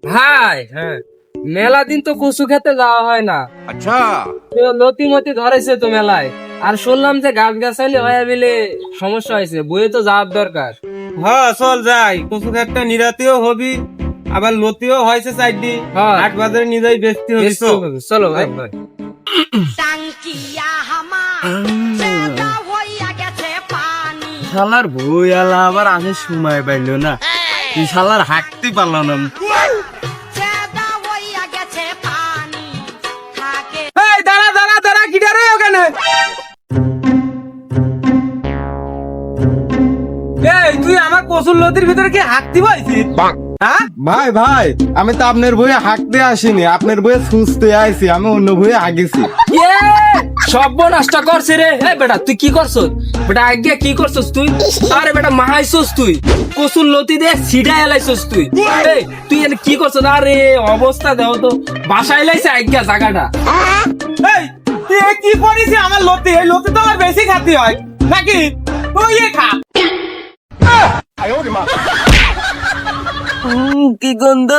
ভাই হ্যাঁ, মেলা দিন তো কচু খেতে যাওয়া হয় না। अच्छा লতি মতি ধরেছে তো মেলায়, আর শুনলাম যে গাছ গাছালি হয়ে বিলে সমস্যা হয়েছে, বইয়ে তো যাওয়ার দরকার। হ্যাঁ চল যাই, কচু ক্ষেতটা নিরাতেও হবি, আবার লতিও হয়েছে চারটি, হ্যাঁ। হাট বাজারে নিয়ে যাই বেচতে হবি। বেশ তো হবে। চলো ভাই ভাই। টাঙ্কিয়া হামা চেদা হইয়া গেছে পানি শালার বই আলা আবার আমি সময় পাইলো না, তুই শালার হাঁটতে পারলাম না। চেদা হইয়া গেছে পানি থাকে এই দাঁড়া দাঁড়া দাঁড়া, কিটা রে ওখানে? এই তুই আমার কচুর লতির ভিতরে কি হাঁটতে পাইছিস? হ্যাঁ ভাই ভাই, আমি তো আপনার বইয়ে হাঁকতে আসিনি, আপনার বইয়ে সুস্থে আইছি, আমি অন্য বইয়ে আগেছি। ইয়ে, সব নষ্ট করছে রে। এই বেটা তুই কি করছস? বেটা আগে কি করছস তুই? আরে বেটা মাহাইছস তুই, কসুর লতি দিয়ে সিডা এলাইছস তুই। এই তুই এনে কি করছস? আরে অবস্থা দাও তো, বাসায় লাইছে আজ্ঞা জায়গাটা। এই তুই এ কি করিস আমার লতি? এই লতি তো আমার বেশি খাতি হয় নাকি? তুই এ খা। কি গন্ধ।